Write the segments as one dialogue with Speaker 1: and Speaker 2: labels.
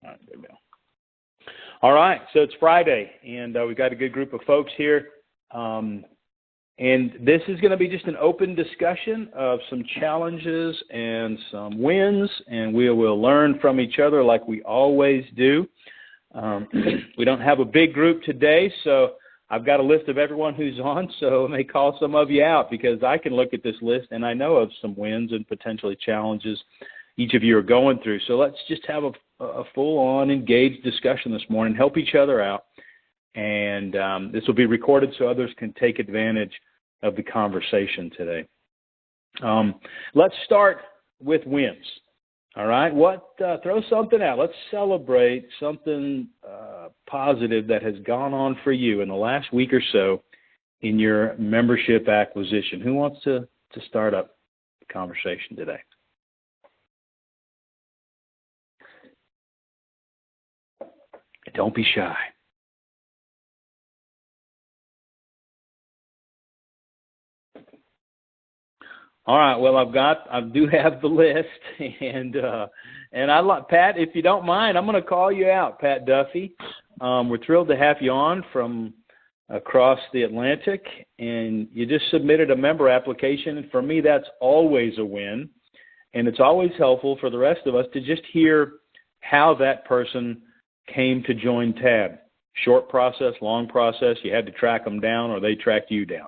Speaker 1: All right, there we go. All right, so it's Friday, and we've got a good group of folks here. And this is going to be just an open discussion of some challenges and some wins, and we will learn from each other like we always do. We don't have a big group today, so I've got a list of everyone who's on, so I may call some of you out because I can look at this list and I know of some wins and potentially challenges each of you are going through. So let's just have a full-on engaged discussion this morning, help each other out. And this will be recorded so others can take advantage of the conversation today. Let's start with wins. All right, throw something out. Let's celebrate something positive that has gone on for you in the last week or so in your membership acquisition. Who wants to start up the conversation today? Don't be shy. All right. Well, I do have the list, and I like Pat. If you don't mind, I'm going to call you out, Pat Duffy. We're thrilled to have you on from across the Atlantic, and you just submitted a member application. And for me, that's always a win, and it's always helpful for the rest of us to just hear how that person came to join TAB. Short process, long process. You had to track them down, or they tracked you down.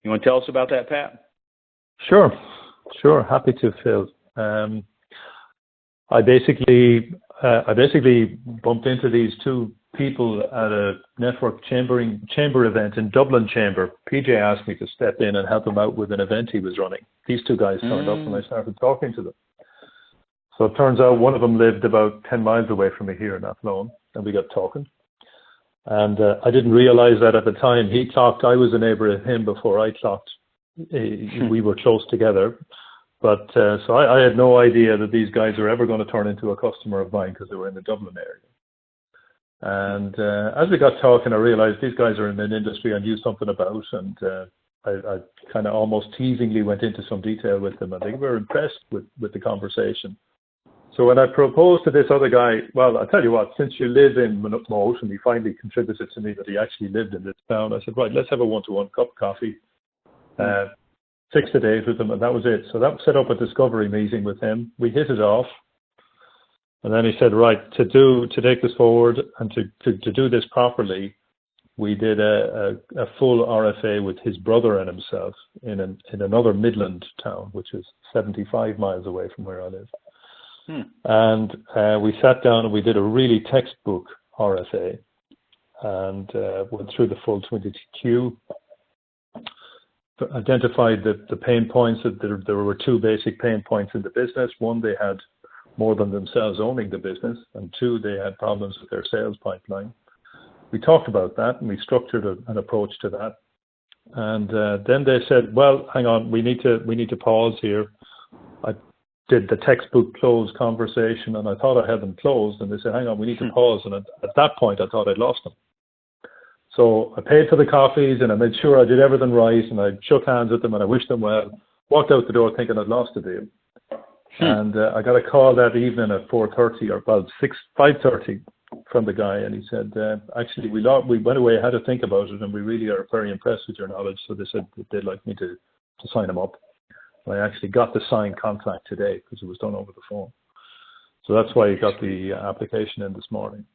Speaker 1: You want to tell us about that, Pat?
Speaker 2: Sure. Happy to, Phil. I basically bumped into these two people at a network chamber event in Dublin Chamber. PJ asked me to step in and help him out with an event he was running. These two guys turned up and I started talking to them. So it turns out one of them lived about 10 miles away from me here in Athlone, and we got talking. And I didn't realize that at the time. He clocked, I was a neighbor of him before I clocked. We were close together, but so I had no idea that these guys were ever going to turn into a customer of mine because they were in the Dublin area. And as we got talking, I realized these guys are in an industry I knew something about, and I kind of almost teasingly went into some detail with them, and they were impressed with the conversation. So when I proposed to this other guy, well, I'll tell you what, since you live in Moat, and he finally contributed to me that he actually lived in this town, I said, right, let's have a one-to-one cup of coffee. Fixed a date with him, and that was it. So that set up a discovery meeting with him. We hit it off, and then he said, right, to take this forward and to do this properly, we did a full RFA with his brother and himself in another Midland town, which is 75 miles away from where I live. And we sat down and we did a really textbook RFA and went through the full 22Q. Identified the pain points. That there were two basic pain points in the business. One, they had more than themselves owning the business, and two, they had problems with their sales pipeline. We talked about that, and we structured an approach to that. And then they said, "Well, hang on, we need to pause here." I did the textbook close conversation, and I thought I had them closed, and they said, "Hang on, we need to pause." And at that point, I thought I'd lost them. So I paid for the coffees and I made sure I did everything right, and I shook hands with them and I wished them well, walked out the door thinking I'd lost the deal. And I got a call that evening at 4:30 or about 5:30 from the guy, and he said, actually we went away, had to think about it, and we really are very impressed with your knowledge. So they said they'd like me to sign them up. And I actually got the signed contract today because it was done over the phone. So that's why I got the application in this morning.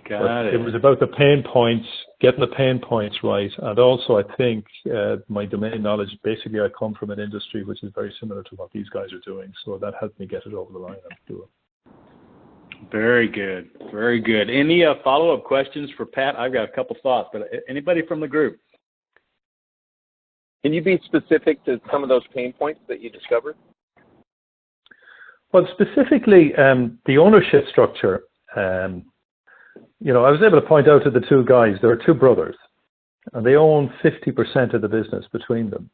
Speaker 1: Got it.
Speaker 2: It was about the pain points, getting the pain points right, and also I think my domain knowledge. Basically, I come from an industry which is very similar to what these guys are doing, so that helped me get it over the line and do it.
Speaker 1: Very good, very good. Any follow-up questions for Pat? I've got a couple thoughts, but anybody from the group?
Speaker 3: Can you be specific to some of those pain points that you discovered?
Speaker 2: Well, specifically, the ownership structure. I was able to point out to the two guys, there are two brothers, and they own 50% of the business between them.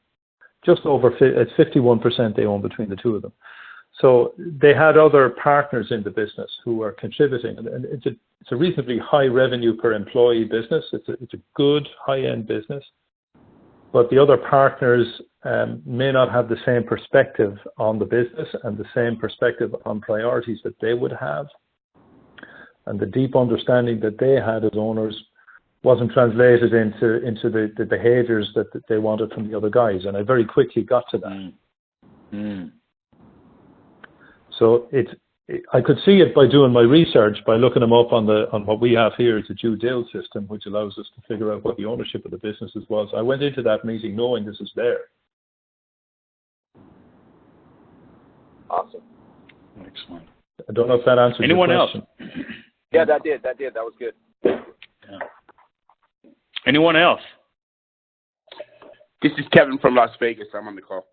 Speaker 2: Just over, it's 51% they own between the two of them. So they had other partners in the business who were contributing, and it's a reasonably high revenue per employee business. It's a good high-end business, but the other partners may not have the same perspective on the business and the same perspective on priorities that they would have. and the deep understanding that they had as owners wasn't translated into the behaviors that they wanted from the other guys. And I very quickly got to that. So I could see it by doing my research, by looking them up on what we have here is a due deal system, which allows us to figure out what the ownership of the businesses was. I went into that meeting knowing this is there.
Speaker 3: Awesome.
Speaker 1: Excellent.
Speaker 2: I don't know if that answers
Speaker 1: Anyone
Speaker 2: your
Speaker 1: else?
Speaker 2: question.
Speaker 3: Yeah, that did. That was good.
Speaker 1: Yeah. Anyone else?
Speaker 4: This is Kevin from Las Vegas. I'm on the call.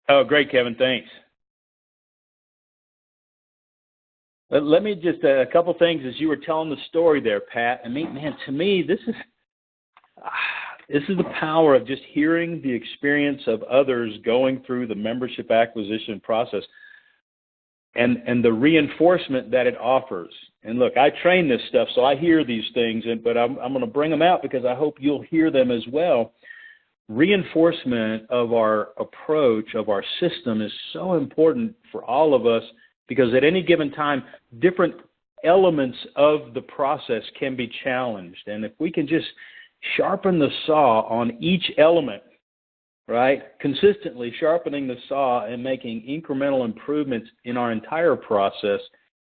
Speaker 1: Oh, great, Kevin. Thanks. Let me just a couple things as you were telling the story there, Pat. I mean, man, to me, this is the power of just hearing the experience of others going through the membership acquisition process, and the reinforcement that it offers. And look, I train this stuff, so I hear these things, but I'm going to bring them out because I hope you'll hear them as well. Reinforcement of our approach, of our system, is so important for all of us, because at any given time, different elements of the process can be challenged. And if we can just sharpen the saw on each element, right, consistently sharpening the saw and making incremental improvements in our entire process,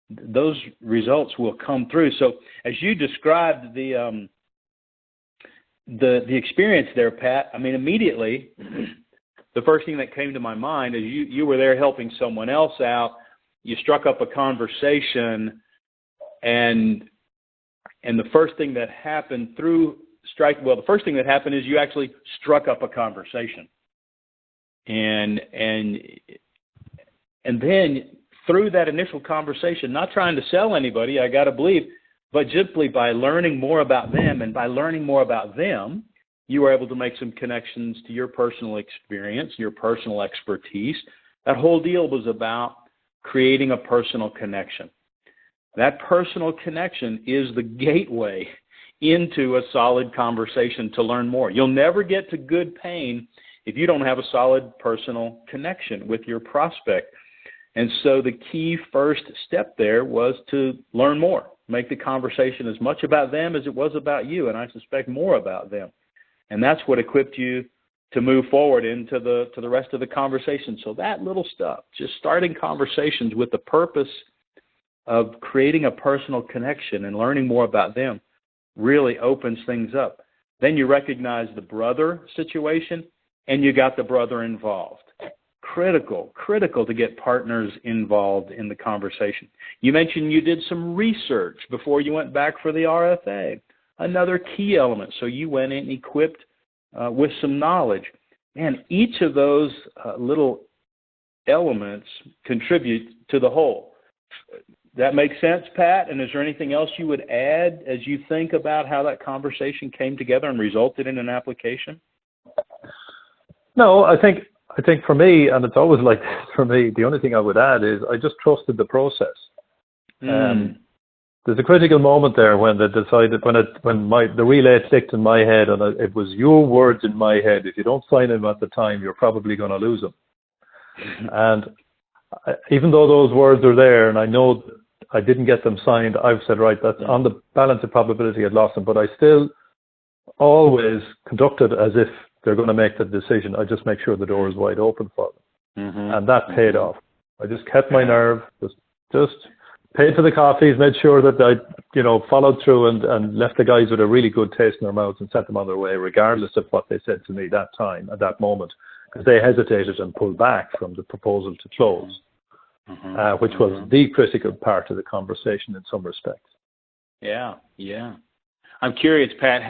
Speaker 1: those results will come through. So as you described the experience there, Pat, I mean, immediately, the first thing that came to my mind is you were there helping someone else out. You struck up a conversation, and the first thing that happened the first thing that happened is you actually struck up a conversation, and then through that initial conversation, not trying to sell anybody, I got to believe, but simply by learning more about them, and by learning more about them, you were able to make some connections to your personal experience, your personal expertise. That whole deal was about creating a personal connection. That personal connection is the gateway into a solid conversation to learn more. You'll never get to good pain if you don't have a solid personal connection with your prospect. And so the key first step there was to learn more, make the conversation as much about them as it was about you, and I suspect more about them. And that's what equipped you to move forward into the rest of the conversation. So that little stuff, just starting conversations with the purpose of creating a personal connection and learning more about them, really opens things up. Then you recognize the brother situation, and you got the brother involved. Critical to get partners involved in the conversation. You mentioned you did some research before you went back for the RFA. Another key element. So you went in equipped with some knowledge. And each of those little elements contribute to the whole. That makes sense, Pat? And is there anything else you would add as you think about how that conversation came together and resulted in an application?
Speaker 2: No, I think for me, and it's always like this for me, the only thing I would add is I just trusted the process. There's a critical moment there when they decided, when the relay clicked in my head, and it was your words in my head. If you don't sign them at the time, you're probably going to lose them. And even though those words are there, and I know I didn't get them signed, I've said, right, that's on the balance of probability I'd lost them, but I still always conducted as if they're going to make the decision. I just make sure the door is wide open for them. And that paid off. I just kept my nerve, just paid for the coffees, made sure that I, followed through and left the guys with a really good taste in their mouths and sent them on their way, regardless of what they said to me that time, at that moment, because they hesitated and pulled back from the proposal to close, which was the critical part of the conversation in some respects. Yeah.
Speaker 1: I'm curious, Pat,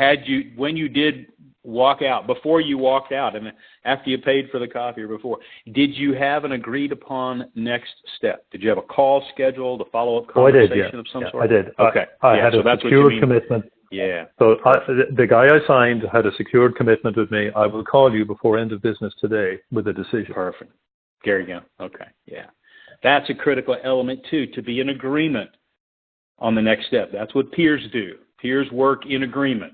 Speaker 1: when you did walk out, before you walked out, and after you paid for the coffee or before, did you have an agreed upon next step? Did you have a call scheduled, a follow-up conversation of some sort?
Speaker 2: I did.
Speaker 1: Okay.
Speaker 2: I had a secured commitment.
Speaker 1: Yeah.
Speaker 2: So the guy I signed had a secured commitment with me. I will call you before end of business today with a decision.
Speaker 1: Perfect. There you go. Okay. Yeah. That's a critical element, too, to be in agreement on the next step. That's what peers do. Peers work in agreement.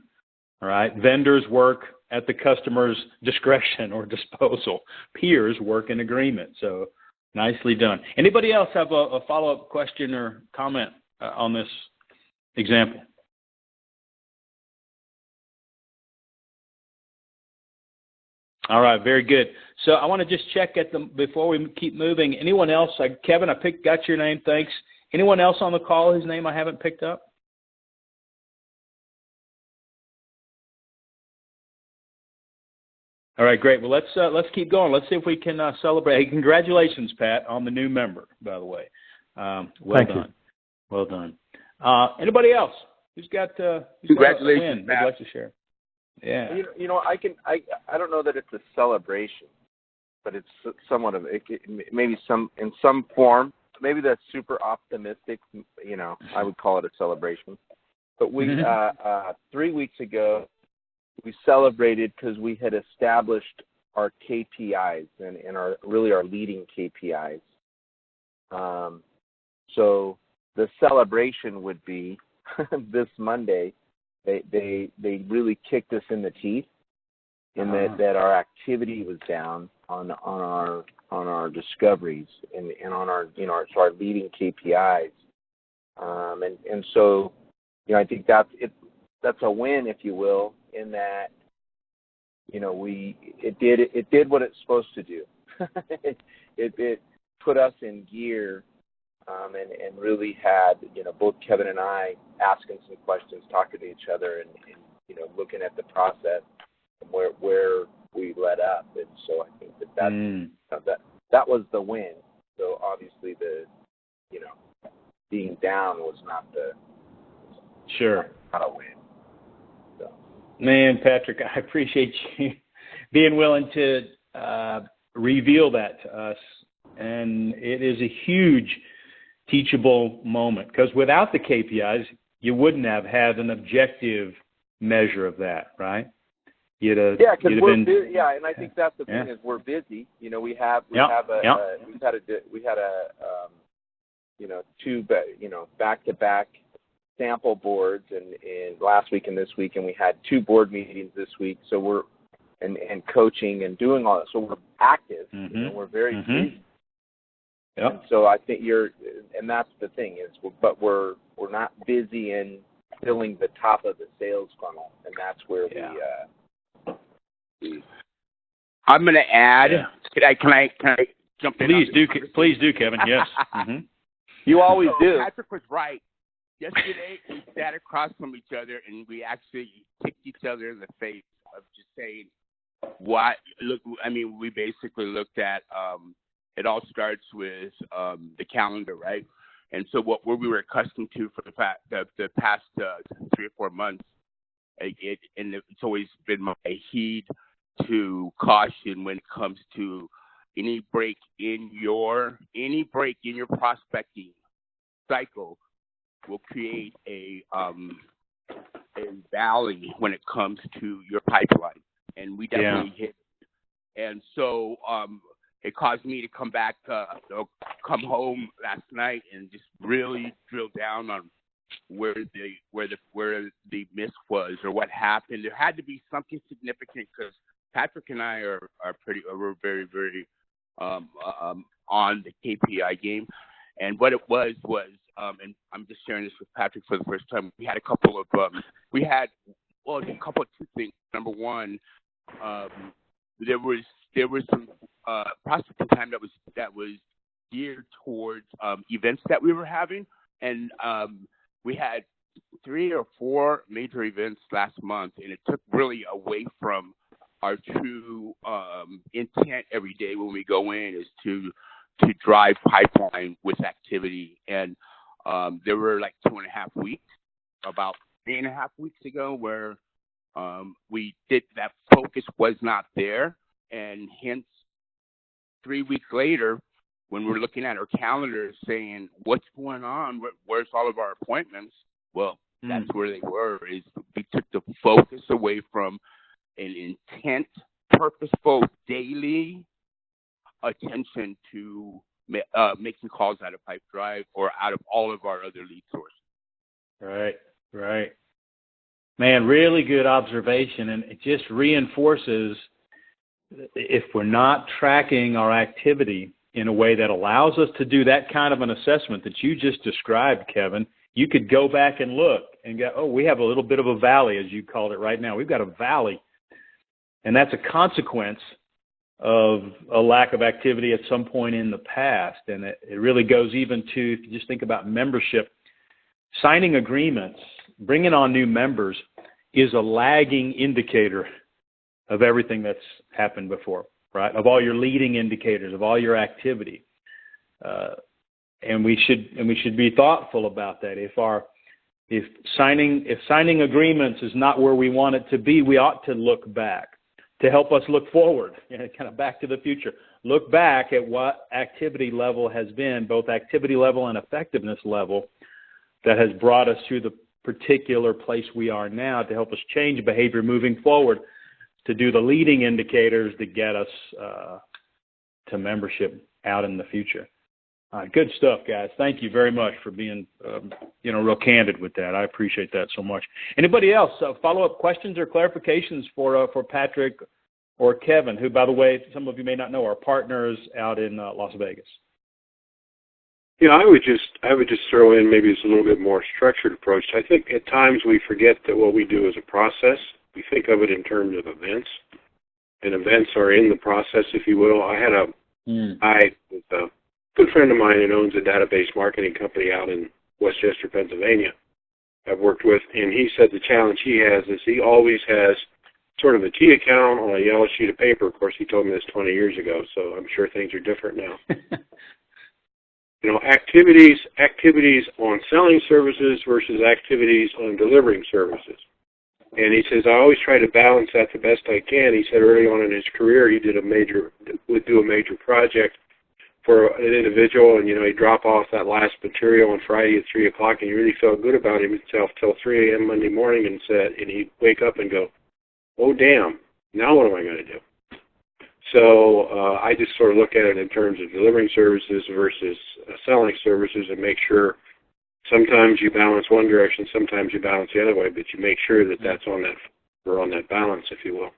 Speaker 1: All right. Vendors work at the customer's discretion or disposal. Peers work in agreement. So nicely done. Anybody else have a follow-up question or comment on this Example. All right, very good. So I want to just check before we keep moving. Anyone else? Kevin, got your name. Thanks. Anyone else on the call whose name I haven't picked up? All right, great. Well, let's keep going. Let's see if we can celebrate. Hey, congratulations, Pat, on the new member. By the way,
Speaker 2: Thank you.
Speaker 1: Well done. Anybody else who's got a win they'd like to share? Yeah.
Speaker 3: I don't know that it's a celebration, but it's somewhat of maybe in some form. Maybe that's super optimistic. I would call it a celebration. But we 3 weeks ago we celebrated because we had established our KPIs and our leading KPIs. So the celebration would be this Monday. They really kicked us in the teeth in that our activity was down on our discoveries and on our our leading KPIs. And so I think that's a win, if you will, in that it did what it's supposed to do. it put us in gear. And really had both Kevin and I asking some questions, talking to each other, and looking at the process and where we let up. And so I think that was the win. So obviously the being down was not not a win. So.
Speaker 1: Man, Patrick, I appreciate you being willing to reveal that to us, and it is a huge teachable moment, because without the KPIs, you wouldn't have had an objective measure of that, right?
Speaker 3: Because we're busy. Yeah, and I think that's the thing is we're busy. We had two back-to-back sample boards and last week and this week, and we had 2 board meetings this week. So we're and coaching and doing all that. So we're active. We're very busy.
Speaker 1: Yep.
Speaker 3: And so I think and that's the thing but we're not busy in filling the top of the sales funnel, and that's where we.
Speaker 4: I'm going to add. Yeah. Can I jump in?
Speaker 1: Please do, Kevin. Yes.
Speaker 3: You always do.
Speaker 4: Patrick was right. Yesterday we sat across from each other and we actually kicked each other in the face of just saying, "What? Look, I mean, we basically looked at." It all starts with the calendar, right? And so what we were accustomed to for the past 3 or 4 months, it's always been my heed to caution when it comes to any break in your prospecting cycle will create a valley when it comes to your pipeline, and we definitely hit it. And so it caused me to come home last night and just really drill down on where the miss was or what happened. There had to be something significant because Patrick and I we're very, very on the KPI game. And what it was, and I'm just sharing this with Patrick for the first time. We had a couple of two things. Number one, there was some prospecting time that was geared towards events that we were having, and we had 3 or 4 major events last month, and it took really away from our true intent every day when we go in is to drive pipeline with activity. And there were like 2.5 weeks, about 3.5 weeks ago, where we did that. Focus was not there, and hence 3 weeks later, when we're looking at our calendar saying, what's going on? Where's all of our appointments? Well, that's where they were. Is we took the focus away from an intent, purposeful, daily attention to making calls out of Pipe Drive or out of all of our other lead sources.
Speaker 1: Right. Man, really good observation, and it just reinforces if we're not tracking our activity in a way that allows us to do that kind of an assessment that you just described, Kevin, you could go back and look and go, oh, we have a little bit of a valley, as you called it right now. We've got a valley. And that's a consequence of a lack of activity at some point in the past. And it really goes even to, if you just think about membership, signing agreements, bringing on new members is a lagging indicator of everything that's happened before, right? Of all your leading indicators, of all your activity. And we should be thoughtful about that. If signing agreements is not where we want it to be, we ought to look back to help us look forward, kind of back to the future. Look back at what activity level has been, both activity level and effectiveness level, that has brought us to the particular place we are now to help us change behavior moving forward, to do the leading indicators that get us to membership out in the future. Good stuff, guys. Thank you very much for being, real candid with that. I appreciate that so much. Anybody else, follow-up questions or clarifications for Patrick or Kevin, who, by the way, some of you may not know, are partners out in Las Vegas?
Speaker 5: Yeah, I would just throw in maybe it's a little bit more structured approach. I think at times we forget that what we do is a process. We think of it in terms of events, and events are in the process, if you will. I had a good friend of mine that owns a database marketing company out in Westchester, Pennsylvania, I've worked with, and he said the challenge he has is he always has sort of a T account on a yellow sheet of paper. Of course, he told me this 20 years ago, so I'm sure things are different now. Activities on selling services versus activities on delivering services. And he says, I always try to balance that the best I can. He said early on in his career, he would do a major project for an individual, and, he'd drop off that last material on Friday at 3 o'clock, and he really felt good about himself till 3 a.m. Monday morning, and he'd wake up and go, oh, damn, now what am I going to do? So I just sort of look at it in terms of delivering services versus selling services, and make sure sometimes you balance one direction, sometimes you balance the other way, but you make sure that that's on that balance, if you will.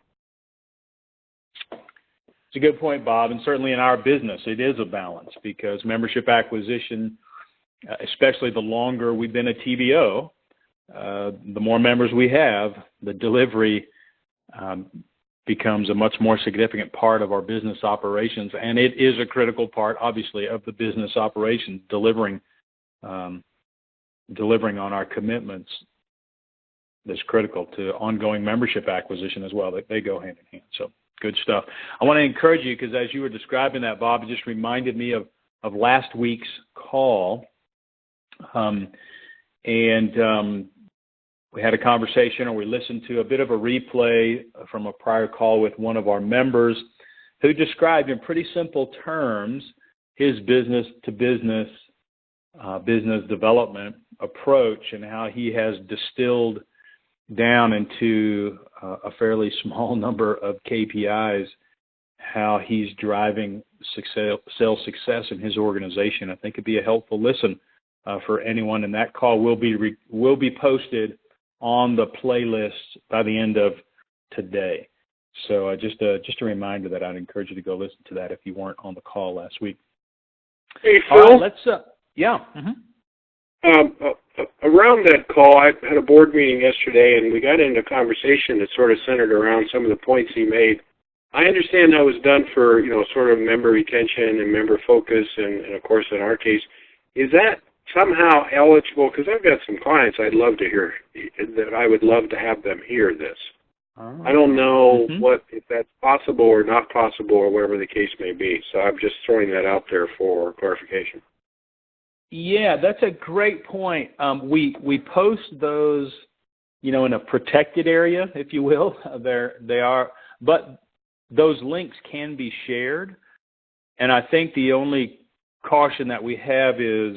Speaker 1: It's a good point, Bob, and certainly in our business it is a balance, because membership acquisition, especially the longer we've been a TBO, the more members we have, the delivery becomes a much more significant part of our business operations, and it is a critical part, obviously, of the business operations, delivering on our commitments. That's critical to ongoing membership acquisition as well. They go hand in hand. So good stuff. I want to encourage you, because as you were describing that, Bob, it just reminded me of last week's call. We had a conversation, or we listened to a bit of a replay from a prior call with one of our members, who described in pretty simple terms his business-to-business business development approach, and how he has distilled down into a fairly small number of KPIs how he's driving sales success in his organization. I think it'd be a helpful listen for anyone, and that call will be posted on the playlist by the end of today. So just a reminder that I'd encourage you to go listen to that if you weren't on the call last week.
Speaker 5: Hey, Phil.
Speaker 1: All right, yeah.
Speaker 5: Around that call, I had a board meeting yesterday, and we got into a conversation that sort of centered around some of the points he made. I understand that was done for, sort of member retention and member focus, and of course, in our case, is that somehow eligible? Because I've got some clients I'd love to hear, that I would love to have them hear this. I don't know if that's possible or not possible, or whatever the case may be. So I'm just throwing that out there for clarification.
Speaker 1: Yeah, that's a great point. We post those, in a protected area, if you will. They are, but those links can be shared. And I think the only caution that we have is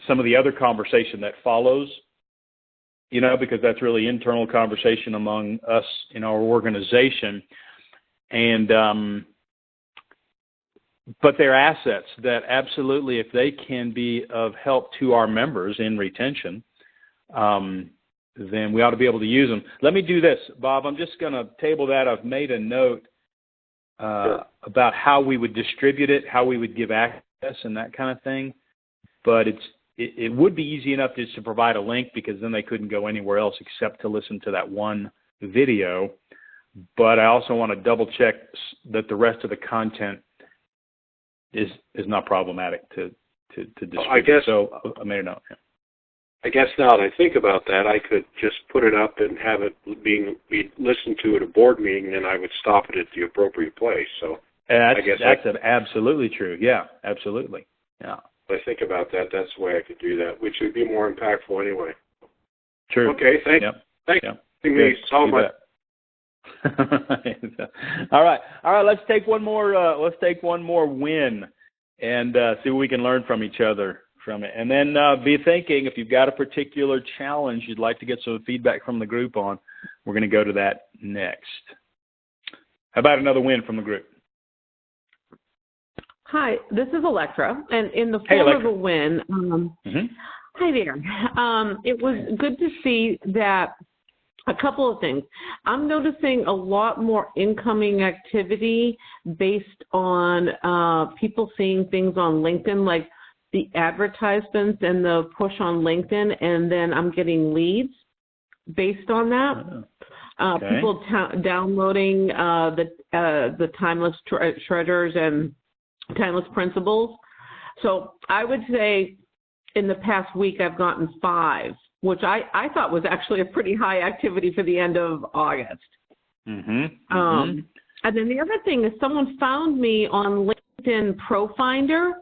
Speaker 1: some of the other conversation that follows, because that's really internal conversation among us in our organization. And but they're assets that absolutely, if they can be of help to our members in retention, then we ought to be able to use them. Let me do this, Bob. I'm just going to table that. I've made a note about how we would distribute it, how we would give access and that kind of thing. But it would be easy enough just to provide a link, because then they couldn't go anywhere else except to listen to that one video. But I also want to double check that the rest of the content is not problematic to distribute.
Speaker 5: I guess,
Speaker 1: so I made a note. Yeah.
Speaker 5: I guess now that I think about that, I could just put it up and have it be listened to at a board meeting, and I would stop it at the appropriate place. So
Speaker 1: that's absolutely true. Yeah, absolutely. Yeah.
Speaker 5: If I think about that, that's the way I could do that, which would be more impactful anyway.
Speaker 1: True.
Speaker 5: Okay, thanks. Thanks for me solve my.
Speaker 1: All right. Let's take one more win, and see what we can learn from each other from it. And then be thinking, if you've got a particular challenge you'd like to get some feedback from the group on, we're going to go to that next. How about another win from the group?
Speaker 6: Hi, this is Electra, and in the form of a win, hi there. It was good to see that. A couple of things. I'm noticing a lot more incoming activity based on people seeing things on LinkedIn, like the advertisements and the push on LinkedIn, and then I'm getting leads based on that. Okay. People downloading the timeless treasures and timeless principles. So I would say in the past week I've gotten 5. Which I thought was actually a pretty high activity for the end of August. And then the other thing is someone found me on LinkedIn Pro Finder,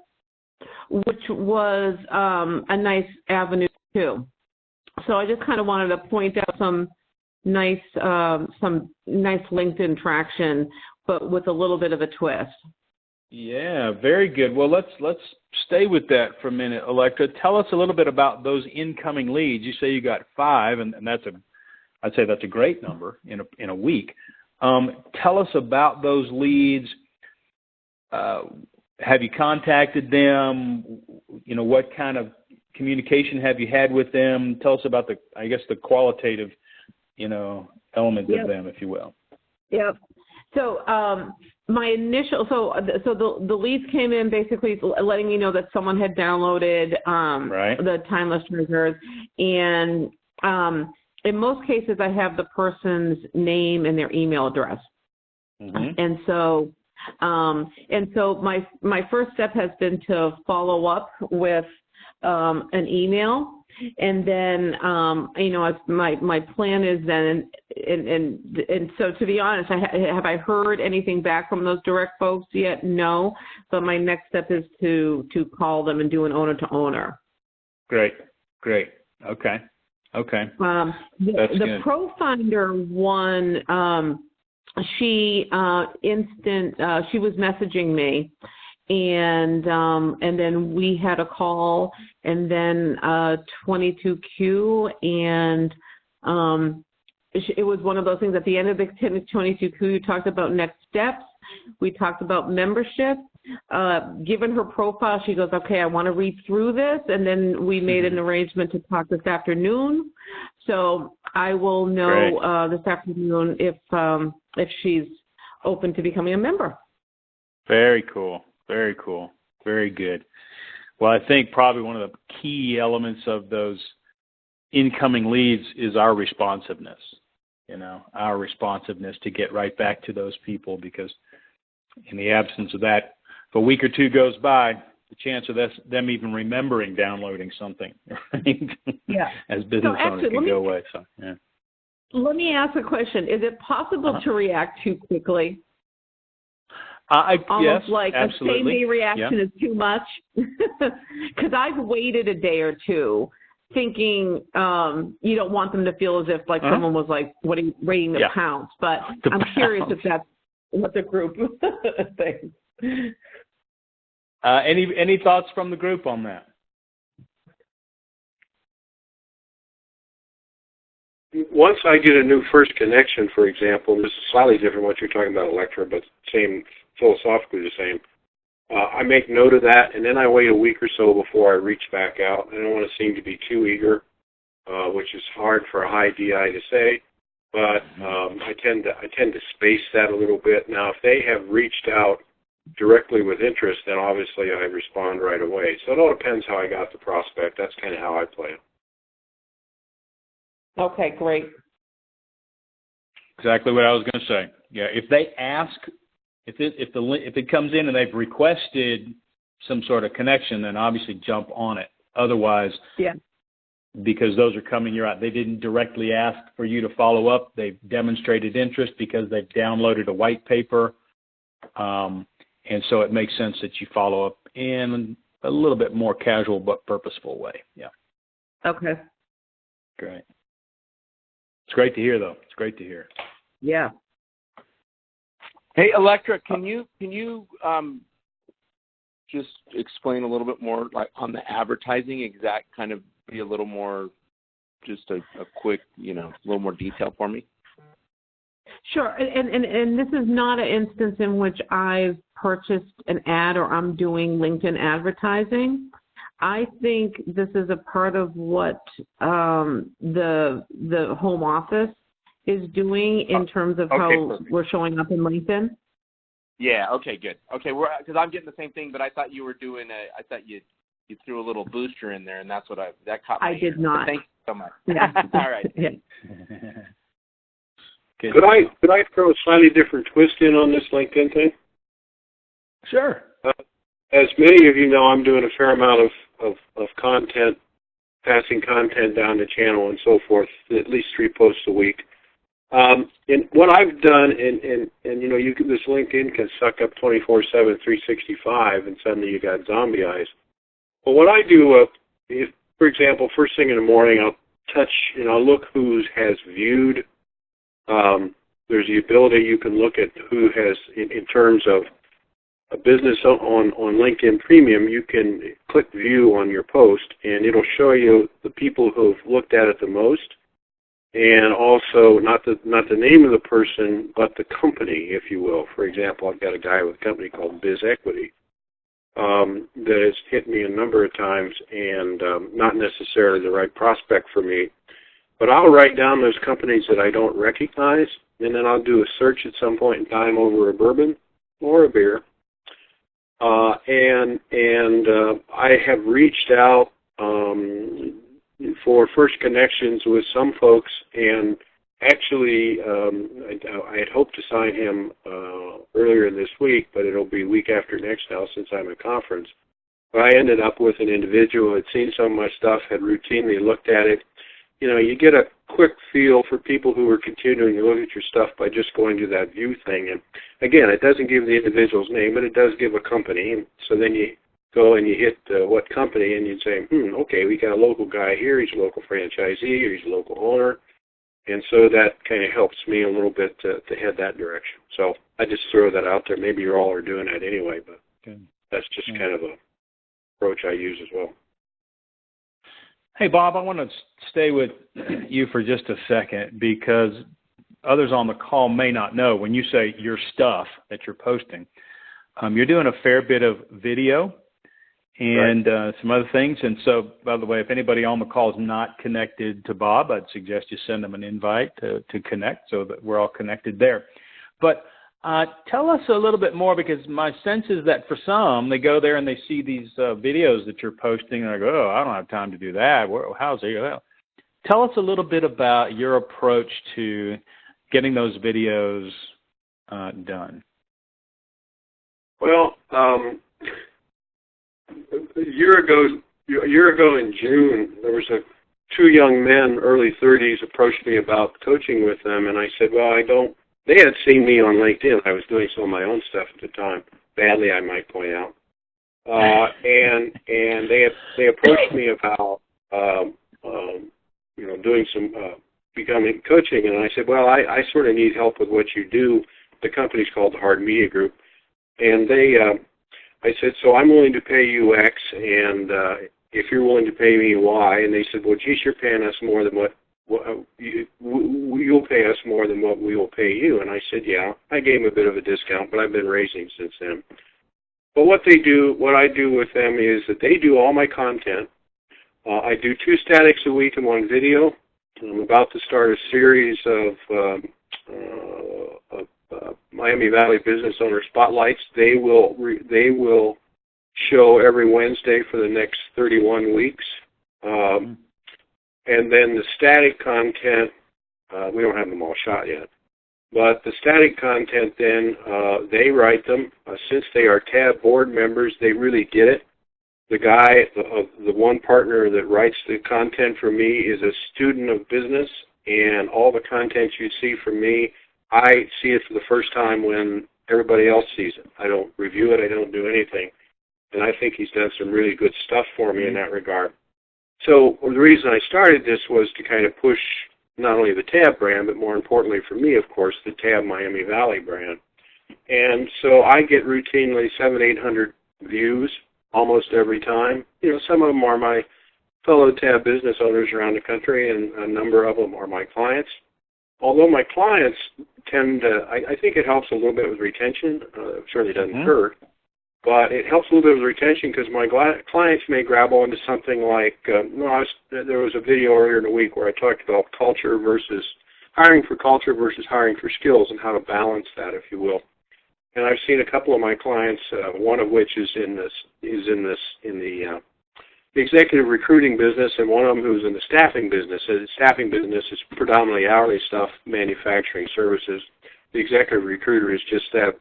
Speaker 6: which was a nice avenue too. So I just kind of wanted to point out some nice LinkedIn traction, but with a little bit of a twist.
Speaker 1: Yeah, very good. Well, let's stay with that for a minute, Electra. Tell us a little bit about those incoming leads. You say you got 5, and I'd say that's a great number in a week. Tell us about those leads. Have you contacted them? What kind of communication have you had with them? Tell us about the qualitative, elements of them, if you will.
Speaker 6: Yep. So my initial, the leads came in basically letting me know that someone had downloaded the timeless treasures, and in most cases I have the person's name and their email address, and so my first step has been to follow up with an email. And then, my plan is then, and so to be honest, have I heard anything back from those direct folks yet? No. But my next step is to call them and do an owner to owner.
Speaker 1: Great. Okay.
Speaker 6: The Pro Finder one, she was messaging me. And then we had a call, and then 22Q, and it was one of those things at the end of the 22Q. You talked about next steps. We talked about membership. Given her profile, she goes, "Okay, I want to read through this," and then we made an arrangement to talk this afternoon. So I will know this afternoon if she's open to becoming a member.
Speaker 1: Very cool. Very good. Well, I think probably one of the key elements of those incoming leads is our responsiveness, to get right back to those people, because in the absence of that, if a week or two goes by, the chance of them even remembering downloading something, right? Yeah. As business owners can go away. So, yeah.
Speaker 6: Let me ask a question. Is it possible to react too quickly? Almost
Speaker 1: yes,
Speaker 6: like
Speaker 1: absolutely.
Speaker 6: A same-day reaction is too much, because I've waited a day or two, thinking you don't want them to feel as if like someone was like rating the pounds. But I'm curious if that's what the group thinks.
Speaker 1: Any thoughts from the group on that?
Speaker 5: Once I get a new first connection, for example, and this is slightly different from what you're talking about, Electra, but philosophically the same, I make note of that, and then I wait a week or so before I reach back out. I don't want to seem to be too eager, which is hard for a high DI to say, but I tend to space that a little bit. Now, if they have reached out directly with interest, then obviously I respond right away. So it all depends how I got the prospect. That's kind of how I play it.
Speaker 6: Okay, great.
Speaker 1: Exactly what I was going to say. Yeah, if they ask, if it comes in and they've requested some sort of connection, then obviously jump on it. Otherwise,
Speaker 6: yeah,
Speaker 1: because those are coming your out. They didn't directly ask for you to follow up. They've demonstrated interest because they've downloaded a white paper. And so it makes sense that you follow up in a little bit more casual but purposeful way. Yeah.
Speaker 6: Okay.
Speaker 1: Great. It's great to hear, though. It's great to hear.
Speaker 6: Yeah.
Speaker 3: Hey, Electra, can you just explain a little bit more, like on the advertising, exact kind of be a little more, just a quick, a little more detail for me?
Speaker 6: Sure, and this is not an instance in which I've purchased an ad or I'm doing LinkedIn advertising. I think this is a part of what the home office is doing in terms of how
Speaker 3: perfect.
Speaker 6: we're showing up in LinkedIn.
Speaker 3: Yeah. Okay. Good. Okay. Because I'm getting the same thing, but I thought you were doing I thought you threw a little booster in there, and that's what that caught my ear.
Speaker 6: I did not.
Speaker 3: But thank you so much.
Speaker 6: Yeah.
Speaker 3: All right.
Speaker 6: Yeah.
Speaker 5: Could I throw a slightly different twist in on this LinkedIn thing?
Speaker 1: Sure.
Speaker 5: As many of you know, I'm doing a fair amount of content, passing content down the channel and so forth, at least 3 posts a week. And what I've done, and this LinkedIn can suck up 24/7, 365, and suddenly you got zombie eyes. But what I do, if, for example, first thing in the morning, I'll touch, I'll look who has viewed. There's the ability you can look at who has, in terms of a business on LinkedIn Premium, you can click view on your post, and it'll show you the people who've looked at it the most, and also not the name of the person, but the company, if you will. For example, I've got a guy with a company called Biz Equity that has hit me a number of times, and not necessarily the right prospect for me. But I'll write down those companies that I don't recognize, and then I'll do a search at some point in time over a bourbon or a beer. I have reached out for first connections with some folks, and actually I had hoped to sign him earlier this week, but it'll be week after next now since I'm at conference. But I ended up with an individual who had seen some of my stuff, had routinely looked at it. You get a quick feel for people who are continuing to look at your stuff by just going to that view thing. And again, it doesn't give the individual's name, but it does give a company. And so then you go and you hit what company, and you'd say, okay, we got a local guy here. He's a local franchisee, or he's a local owner. And so that kind of helps me a little bit to head that direction. So I just throw that out there. Maybe you all are doing that anyway, but that's just kind of a approach I use as well.
Speaker 1: Hey, Bob, I want to stay with you for just a second, because others on the call may not know. When you say your stuff that you're posting, you're doing a fair bit of video and some other things. And so, by the way, if anybody on the call is not connected to Bob, I'd suggest you send them an invite to connect so that we're all connected there. But tell us a little bit more, because my sense is that for some, they go there and they see these videos that you're posting, and they go, oh, I don't have time to do that. How's it? Well, tell us a little bit about your approach to getting those videos done.
Speaker 5: Well, a year ago in June, there was 2 young men, early 30s, approached me about coaching with them, and I said, well, they had seen me on LinkedIn. I was doing some of my own stuff at the time, badly, I might point out. And they approached me about doing some becoming coaching, and I said, well, I sort of need help with what you do. The company's called the Hard Media Group, and I said, so I'm willing to pay you X, and if you're willing to pay me Y. And they said, well, geez, you're paying us more than you'll pay us more than what we will pay you. And I said, yeah. I gave them a bit of a discount, but I've been raising since then. But what I do with them is that they do all my content. I do 2 statics a week and 1 video. I'm about to start a series of Miami Valley Business Owner Spotlights. They will show every Wednesday for the next 31 weeks. And then the static content, we don't have them all shot yet. But the static content then, they write them. Since they are TAB board members, they really get it. The guy, the one partner that writes the content for me is a student of business, and all the content you see from me, I see it for the first time when everybody else sees it. I don't review it. I don't do anything. And I think he's done some really good stuff for me in that regard. So the reason I started this was to kind of push not only the TAB brand, but more importantly for me, of course, the TAB Miami Valley brand. And so I get routinely 700-800 views almost every time. You know, some of them are my fellow TAB business owners around the country, and a number of them are my clients. Although my clients tend to, I think it helps a little bit with retention. It certainly doesn't hurt. But it helps a little bit with retention because my clients may grab onto something like, there was a video earlier in the week where I talked about hiring for culture versus hiring for skills and how to balance that, if you will. And I've seen a couple of my clients, one of which is in the executive recruiting business, and one of them who's in the staffing business. So the staffing business is predominantly hourly stuff, manufacturing services. The executive recruiter is just that.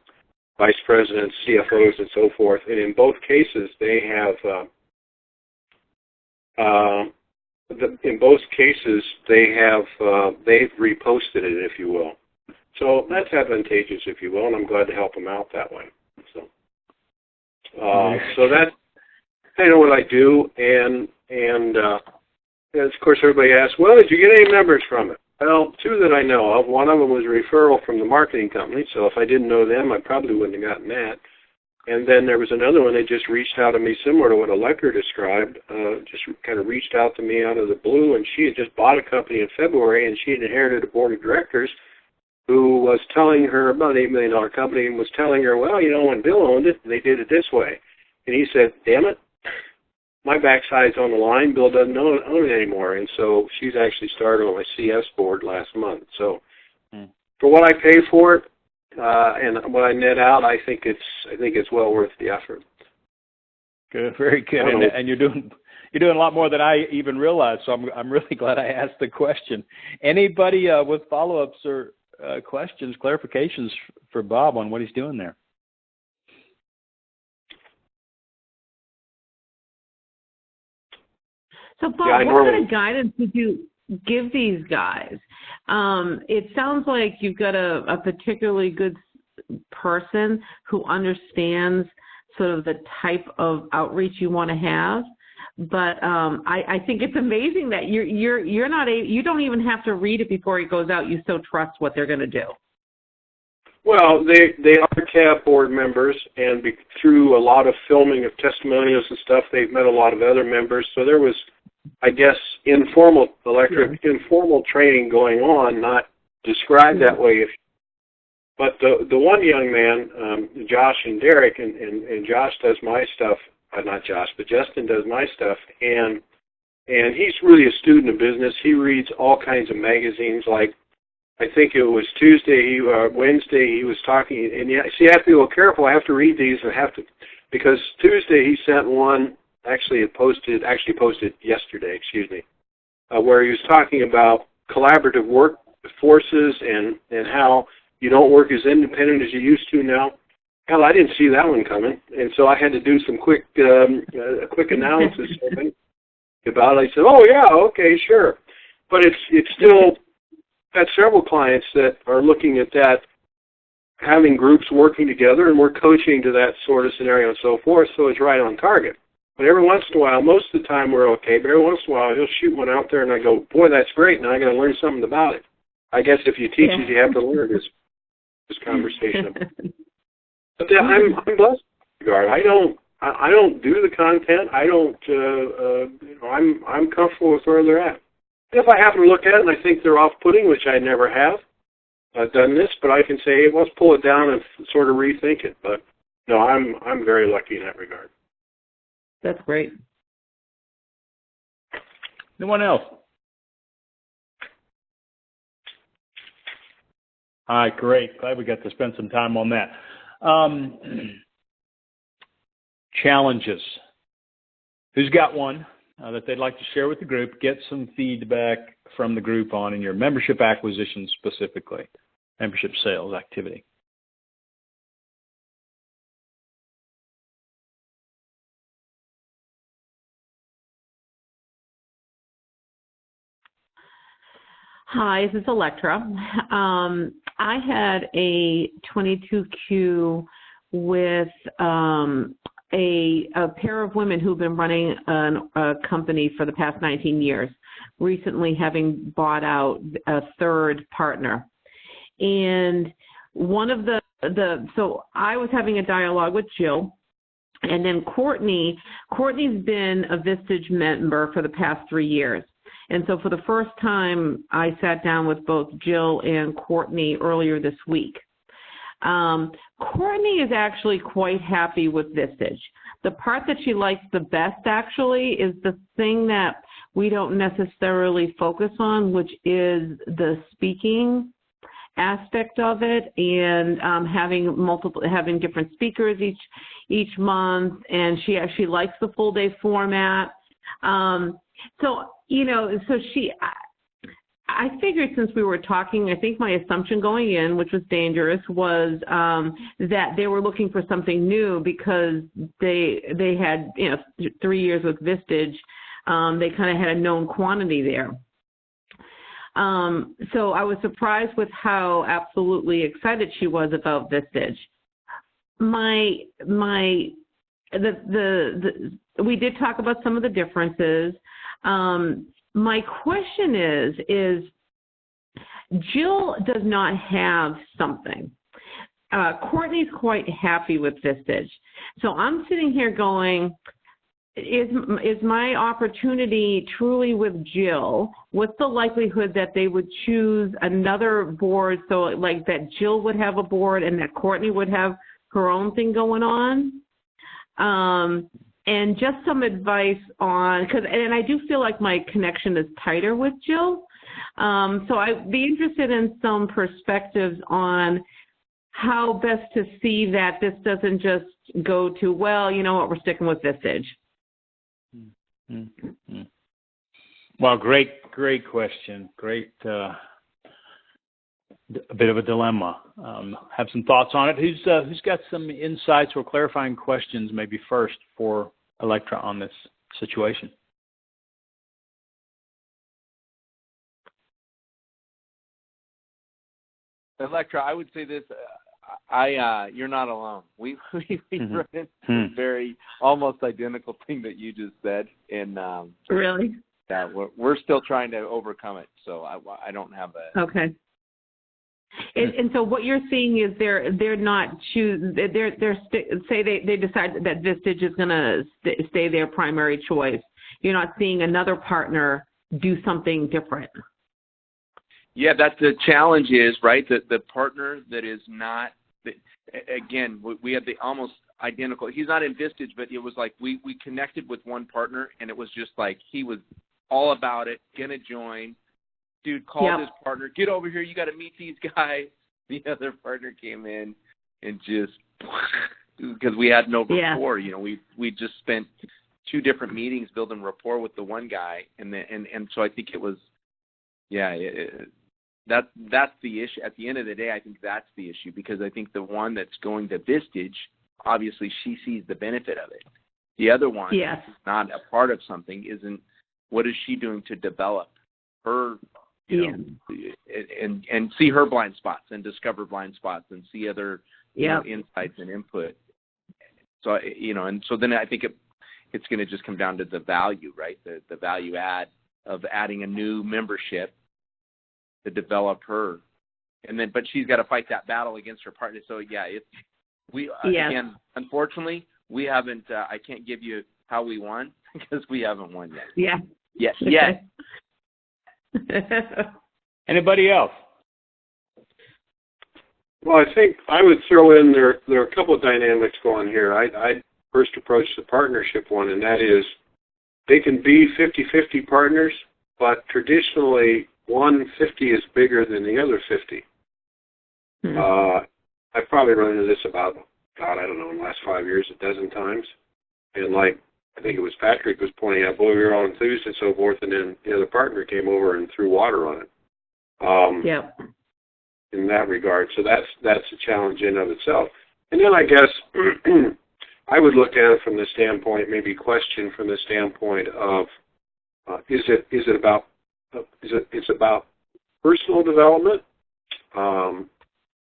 Speaker 5: Vice presidents, CFOs, and so forth. And in both cases, they have they've reposted it, if you will. So that's advantageous, if you will, and I'm glad to help them out that way. So that I know what I do, and of course everybody asks, well, did you get any members from it? Well, two that I know of. One of them was a referral from the marketing company, so if I didn't know them, I probably wouldn't have gotten that. And then there was another one that just reached out to me, similar to what Allegra described, just kind of reached out to me out of the blue, and she had just bought a company in February, and she had inherited a board of directors who was telling her, about an $8 million company, and was telling her, well, you know, when Bill owned it, they did it this way. And he said, damn it, my backside's on the line. Bill doesn't own it anymore. And so she's actually started on my CS board last month. So for what I pay for it and what I net out, I think it's well worth the effort.
Speaker 1: Good, very good. And you're doing a lot more than I even realized. So I'm really glad I asked the question. Anybody with follow-ups or questions, clarifications for Bob on what he's doing there?
Speaker 6: So, Bob, what kind of guidance did you give these guys? It sounds like you've got a particularly good person who understands sort of the type of outreach you want to have. But I think it's amazing that you don't even have to read it before it goes out. You so trust what they're going to do.
Speaker 5: Well, they are TAB board members, and through a lot of filming of testimonials and stuff, they've met a lot of other members. So there was, I guess, informal training going on, not described that way. But the one young man, Josh and Derek, and Josh does my stuff. Not Josh, but Justin does my stuff, and he's really a student of business. He reads all kinds of magazines, like I think it was Wednesday he was talking, and see, I have to be a little careful. I have to read these, because Tuesday he sent one, actually posted yesterday, where he was talking about collaborative work forces and how you don't work as independent as you used to now. Hell, I didn't see that one coming, and so I had to do some quick analysis about it. I said, "Oh yeah, okay, sure," but it's still got several clients that are looking at that, having groups working together, and we're coaching to that sort of scenario and so forth. So it's right on target. But every once in a while, most of the time we're okay. But every once in a while, he'll shoot one out there, and I go, "Boy, that's great! Now I got to learn something about it." I guess if you teach it, you have to learn this conversation. But I'm blessed in that regard. I don't do the content. I don't. I'm comfortable with where they're at. And if I happen to look at it and I think they're off-putting, which I never have done this, but I can say, hey, let's pull it down and sort of rethink it. But no, I'm very lucky in that regard.
Speaker 6: That's great.
Speaker 1: Anyone else? All right, great. Glad we got to spend some time on that. Challenges. Who's got one that they'd like to share with the group? Get some feedback from the group on in your membership acquisition specifically, membership sales activity.
Speaker 6: Hi, this is Electra. I had a 22Q with a pair of women who've been running a company for the past 19 years, recently having bought out a third partner. And one of so I was having a dialogue with Jill, and then Courtney's been a Vistage member for the past 3 years. And so for the first time, I sat down with both Jill and Courtney earlier this week. Courtney is actually quite happy with Vistage. The part that she likes the best, actually, is the thing that we don't necessarily focus on, which is the speaking aspect of it, and having different speakers each month. And she actually likes the full day format. I figured, since we were talking, I think my assumption going in, which was dangerous, was that they were looking for something new because they had 3 years with Vistage. They kind of had a known quantity there. So I was surprised with how absolutely excited she was about Vistage. We did talk about some of the differences. My question is Jill does not have something. Courtney's quite happy with Vistage. So I'm sitting here going, is my opportunity truly with Jill? What's the likelihood that they would choose another board, so like that Jill would have a board and that Courtney would have her own thing going on? And just some advice on, and I do feel like my connection is tighter with Jill. So I'd be interested in some perspectives on how best to see that this doesn't just go to, well, you know what, we're sticking with Vistage.
Speaker 1: Mm-hmm. Well, great question. Great, a bit of a dilemma. Have some thoughts on it. Who's got some insights or clarifying questions maybe first for Electra on this situation?
Speaker 3: Electra, I would say this. You're not alone. We run into very almost identical thing that you just said, and
Speaker 6: really,
Speaker 3: yeah, we're still trying to overcome it. So I don't have a
Speaker 6: okay. And so what you're seeing is they're not say they decide that Vistage is going to stay their primary choice. You're not seeing another partner do something different.
Speaker 3: Yeah, that's the challenge is, right, the partner that is not, again, we had the almost identical, he's not in Vistage, but it was like we connected with one partner, and it was just like he was all about it, going to join. Dude called his partner, get over here, you got to meet these guys. The other partner came in and just, because we had no rapport, we just spent 2 different meetings building rapport with the one guy, and so I think it was, that's the issue. At the end of the day, I think that's the issue, because I think the one that's going to Vistage, obviously she sees the benefit of it. The other one, not a part of something, isn't, what is she doing to develop her, and see her blind spots and discover blind spots and see other insights and input. So, and so then I think it's going to just come down to the value, right? The value add of adding a new membership to develop her. And then, but she's got to fight that battle against her partner. So again, unfortunately, we haven't, I can't give you how we won because we haven't won yet. Yes.
Speaker 1: Anybody else?
Speaker 5: Well, I think I would throw in there are a couple of dynamics going here. I first approach the partnership one, and that is they can be 50-50 partners, but traditionally one 50 is bigger than the other 50. I've probably run into this about, God, I don't know, in the last 5 years, a dozen times. And like, I think it was Patrick was pointing out, boy, we were all enthused and so forth, and then the other partner came over and threw water on it. In that regard. So that's a challenge in of itself. And then I guess I would look at it from the standpoint, maybe question from the standpoint of, it's about personal development,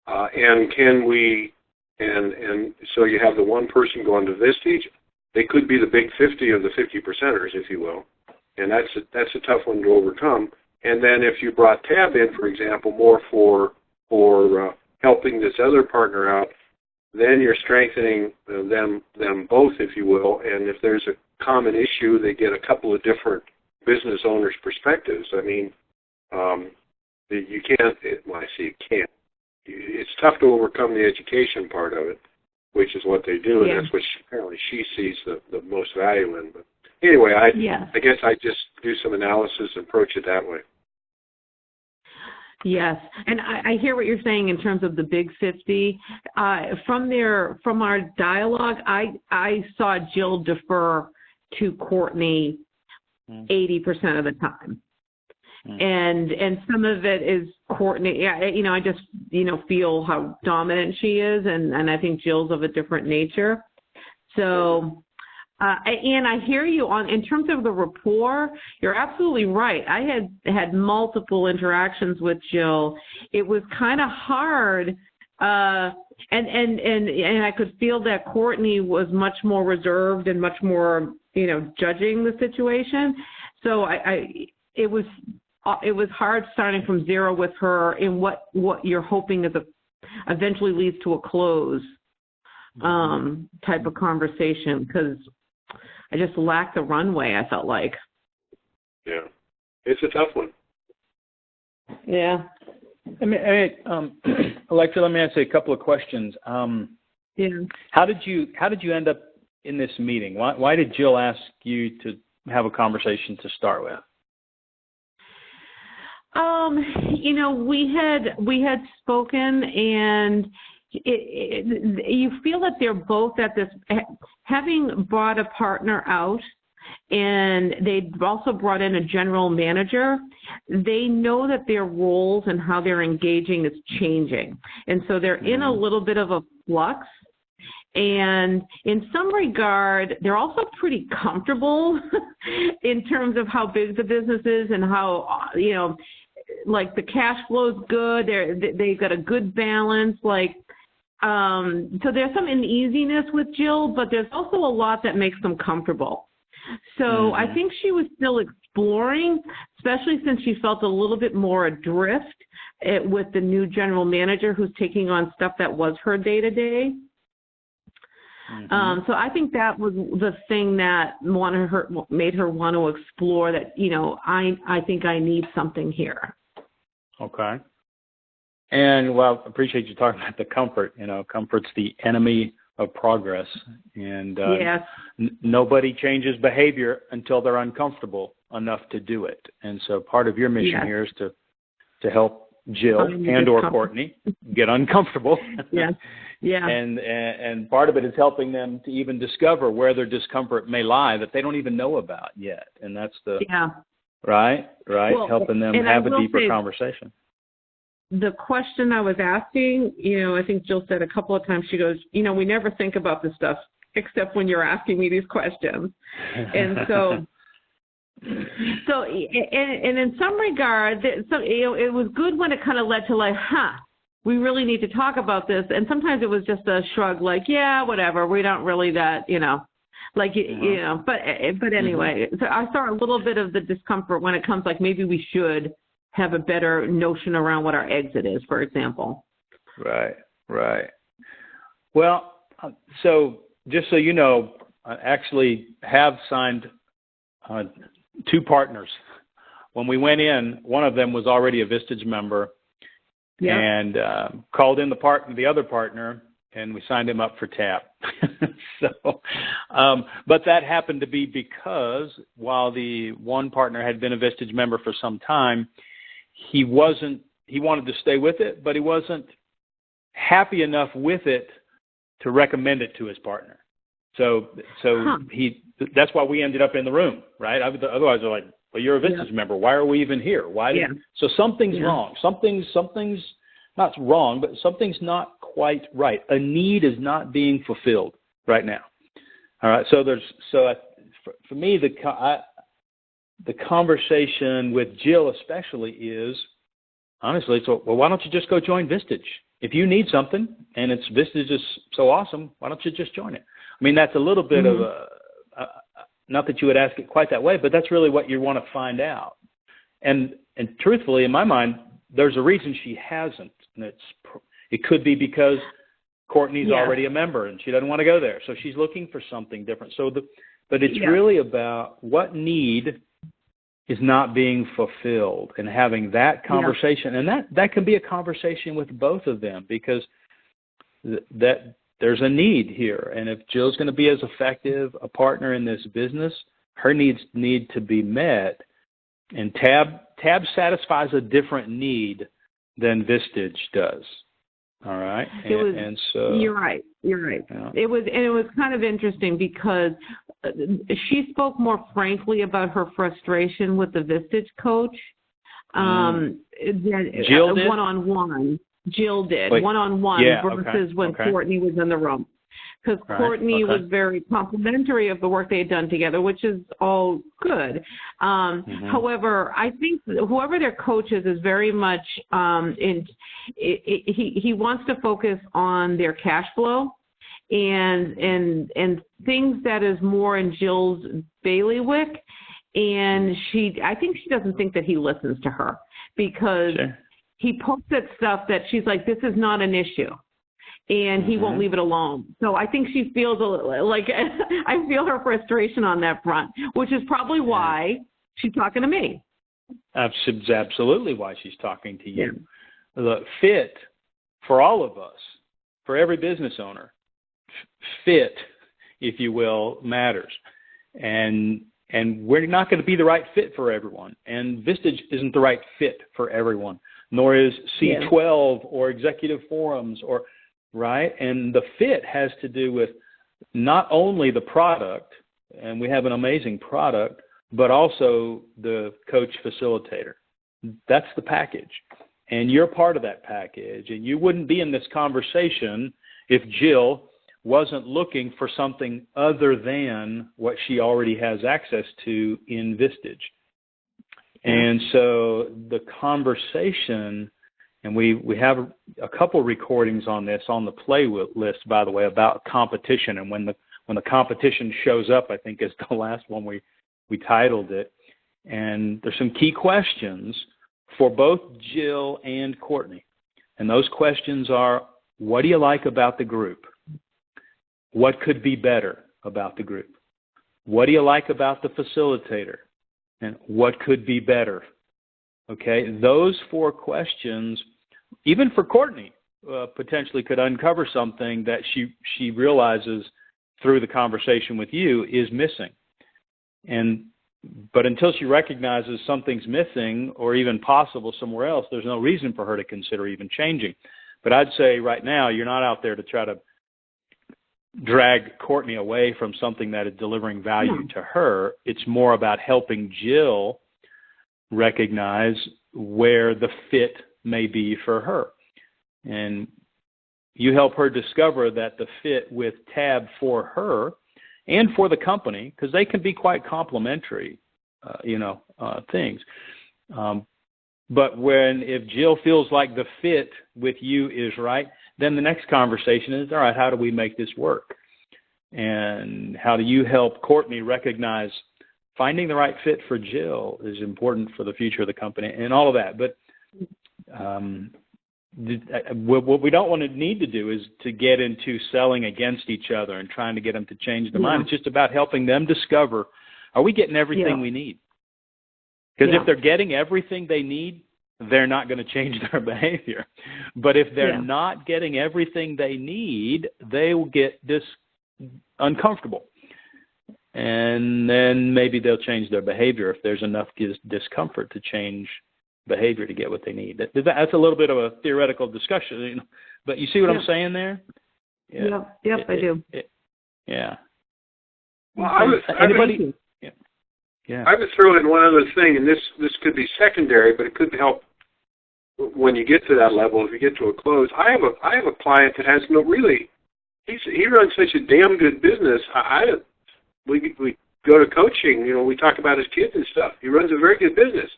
Speaker 5: and can we, and so you have the one person going to Vistage, they could be the big 50 of the 50%ers, if you will, and that's a tough one to overcome. And then if you brought Tab in, for example, more for helping this other partner out, then you're strengthening them both, if you will. And if there's a common issue, they get a couple of different business owners' perspectives. I mean, you can't. Well, I say you can't. It's tough to overcome the education part of it, which is what they do, and that's what apparently she sees the most value in. But anyway, I guess I just do some analysis and approach it that way.
Speaker 6: Yes, and I hear what you're saying in terms of the big 50. From our dialogue, I saw Jill defer to Courtney 80% of the time. And some of it is Courtney. I just feel how dominant she is, and I think Jill's of a different nature. So, and I hear you on in terms of the rapport. You're absolutely right. I had multiple interactions with Jill. It was kind of hard, and I could feel that Courtney was much more reserved and much more judging the situation. So it was hard starting from zero with her in what you're hoping is eventually leads to a close type of conversation, because I just lacked the runway, I felt like.
Speaker 5: Yeah. It's a tough one.
Speaker 6: Yeah.
Speaker 1: Alexa, let me ask you a couple of questions. How did you end up in this meeting? Why did Jill ask you to have a conversation to start with? We had spoken, and you feel that they're both at this, having brought a partner out, and they've also brought in a general manager. They know that their roles and how they're engaging is changing, and so they're in a little bit of a flux. And in some regard, they're also pretty comfortable in terms of how big the business is and how, like the cash flow is good. They've got a good balance. So there's some uneasiness with Jill, but there's also a lot that makes them comfortable. So I think she was still exploring, especially since she felt a little bit more adrift with the new general manager who's taking on stuff that was her day-to-day. So I think that was the thing that made her want to explore that, I think I need something here. Okay. And, well, appreciate you talking about the comfort. Comfort's the enemy of progress. And nobody changes behavior until they're uncomfortable enough to do it. And so part of your mission here is to help Jill and or Courtney get uncomfortable. And part of it is helping them to even discover where their discomfort may lie that they don't even know about yet. And that's the right, well, helping them have a deeper conversation.
Speaker 6: The question I was asking, I think Jill said a couple of times, she goes, we never think about this stuff except when you're asking me these questions. And so and in some regard, it was good when it kind of led to we really need to talk about this. And sometimes it was just a shrug, whatever, we don't really that, but anyway, so I saw a little bit of the discomfort when it comes maybe we should have a better notion around what our exit is, for example.
Speaker 1: Right. Well, so just so you know, I actually have signed 2 partners. When we went in, one of them was already a Vistage member and called in the other partner, and we signed him up for TAP. But that happened to be because while the one partner had been a Vistage member for some time, he wanted to stay with it, but he wasn't happy enough with it to recommend it to his partner. So that's why we ended up in the room, right? Otherwise, they're like, well, you're a Vistage member. Why are we even here? So something's wrong. Something's not wrong, but something's not quite right. A need is not being fulfilled right now. All right. So for me, the conversation with Jill especially is, honestly, so, well, why don't you just go join Vistage? If you need something and Vistage is so awesome, why don't you just join it? I mean, that's a little bit of not that you would ask it quite that way, but that's really what you want to find out. And truthfully, in my mind, there's a reason she hasn't. And it could be because Courtney's already a member and she doesn't want to go there. So she's looking for something different. But it's really about what need is not being fulfilled and having that conversation. And that can be a conversation with both of them, because that there's a need here. And if Jill's going to be as effective a partner in this business, her needs need to be met. And Tab satisfies a different need than Vistage does. All right. So
Speaker 6: you're right. Yeah. It was kind of interesting because she spoke more frankly about her frustration with the Vistage coach than
Speaker 1: Jill did?
Speaker 6: one-on-one. Jill did one-on-one versus when Courtney was in the room. Because Courtney was very complimentary of the work they had done together, which is all good. However, I think whoever their coach is very much he wants to focus on their cash flow and things that is more in Jill's bailiwick. And I think she doesn't think that he listens to her, because he pokes at stuff that she's like, this is not an issue. And he won't leave it alone. So I think she feels like I feel her frustration on that front, which is probably why she's talking to me.
Speaker 1: That's absolutely why she's talking to you. Yeah. The fit for all of us, for every business owner, fit, if you will, matters. And we're not going to be the right fit for everyone. And Vistage isn't the right fit for everyone, nor is C12 or Executive Forums right? And the fit has to do with not only the product, and we have an amazing product, but also the coach facilitator. That's the package. And you're part of that package. And you wouldn't be in this conversation if Jill wasn't looking for something other than what she already has access to in Vistage. And so the conversation, and we have a couple recordings on this on the playlist, by the way, about competition. And when the competition shows up, I think is the last one we titled it. And there's some key questions for both Jill and Courtney. And those questions are, what do you like about the group? What could be better about the group? What do you like about the facilitator? And what could be better? Okay, those 4 questions, even for Courtney, potentially could uncover something that she realizes through the conversation with you is missing. But until she recognizes something's missing or even possible somewhere else, there's no reason for her to consider even changing. But I'd say right now, you're not out there to try to drag Courtney away from something that is delivering value to her. It's more about helping Jill recognize where the fit may be for her. And you help her discover that the fit with Tab for her and for the company, because they can be quite complementary, things. But if Jill feels like the fit with you is right, then the next conversation is, all right, how do we make this work? And how do you help Courtney recognize finding the right fit for Jill is important for the future of the company and all of that. But what we don't need to do is to get into selling against each other and trying to get them to change their mind. It's just about helping them discover, are we getting everything we need? Because if they're getting everything they need, they're not going to change their behavior. But if they're not getting everything they need, they will get uncomfortable. And then maybe they'll change their behavior if there's enough discomfort to change behavior to get what they need. That's a little bit of a theoretical discussion, you know, but you see what I'm saying there?
Speaker 6: Yeah. Yep, I do.
Speaker 1: Yeah.
Speaker 5: Well,
Speaker 1: anybody?
Speaker 5: I would throw in one other thing, and this could be secondary, but it could help when you get to that level. If you get to a close, I have a client that has he runs such a damn good business. We go to coaching, you know, we talk about his kids and stuff. He runs a very good business,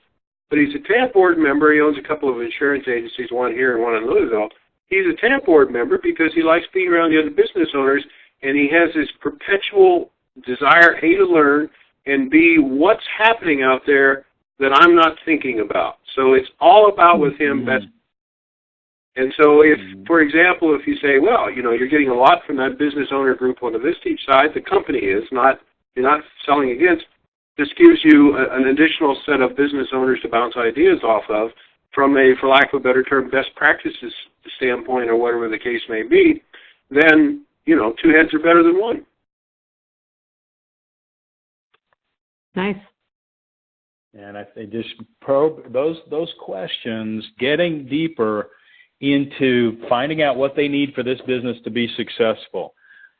Speaker 5: but he's a TAMP board member. He owns a couple of insurance agencies, one here and one in Louisville. He's a TAMP board member because he likes being around the other business owners, and he has this perpetual desire, A, to learn, and B, what's happening out there that I'm not thinking about. So it's all about with him. And so if, for example, if you say, well, you know, you're getting a lot from that business owner group on the Vistage side, the company is not, you're not selling against. This gives you an additional set of business owners to bounce ideas off of from a, for lack of a better term, best practices standpoint or whatever the case may be. Then, you know, two heads are better than one.
Speaker 6: Nice.
Speaker 1: And I think just probe those questions, getting deeper into finding out what they need for this business to be successful.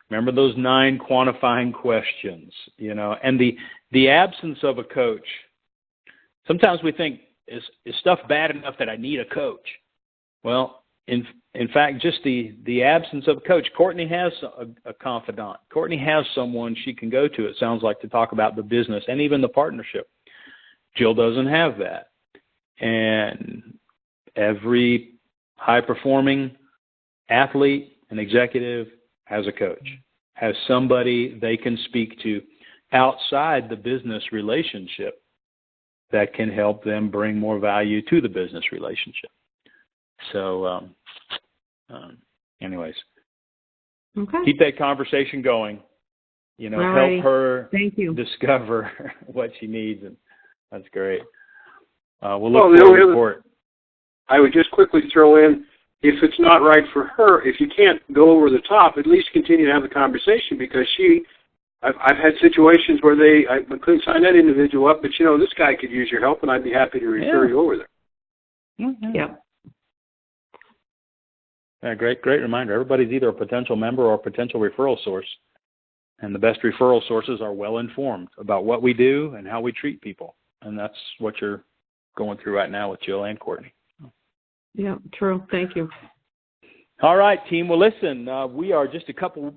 Speaker 1: Remember those 9 quantifying questions, you know, and the absence of a coach. Sometimes we think, is stuff bad enough that I need a coach? Well, in fact, just the absence of a coach. Courtney has a confidant. Courtney has someone she can go to, it sounds like, to talk about the business and even the partnership. Jill doesn't have that. And every high-performing athlete and executive has a coach, has somebody they can speak to outside the business relationship that can help them bring more value to the business relationship. So, anyways,
Speaker 6: okay.
Speaker 1: Keep that conversation going. You know, help her discover what she needs, and that's great. We'll look forward to the report.
Speaker 5: I would just quickly throw in, if it's not right for her, if you can't go over the top, at least continue to have the conversation, because I've had situations where I couldn't sign that individual up, but, you know, this guy could use your help, and I'd be happy to refer you over there.
Speaker 1: Mm-hmm.
Speaker 6: Yeah.
Speaker 1: Great reminder. Everybody's either a potential member or a potential referral source, and the best referral sources are well-informed about what we do and how we treat people, and that's what you're going through right now with Jill and Courtney.
Speaker 6: Yeah, true. Thank you.
Speaker 1: All right, team. Well, listen, we are just a couple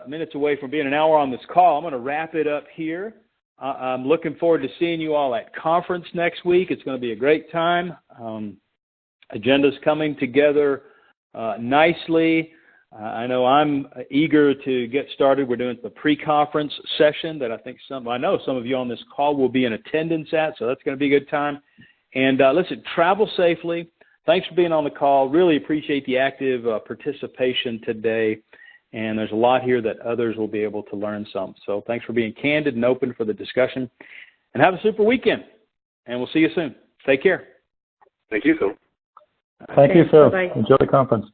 Speaker 1: minutes away from being an hour on this call. I'm going to wrap it up here. I'm looking forward to seeing you all at conference next week. It's going to be a great time. Agenda's coming together nicely. I know I'm eager to get started. We're doing the pre-conference session that I know some of you on this call will be in attendance at, so that's going to be a good time. And listen, travel safely. Thanks for being on the call. Really appreciate the active participation today. And there's a lot here that others will be able to learn some. So thanks for being candid and open for the discussion. And have a super weekend. And we'll see you soon. Take care.
Speaker 5: Thank you, Phil.
Speaker 2: Thank you, Phil.
Speaker 6: Bye-bye.
Speaker 2: Enjoy the conference.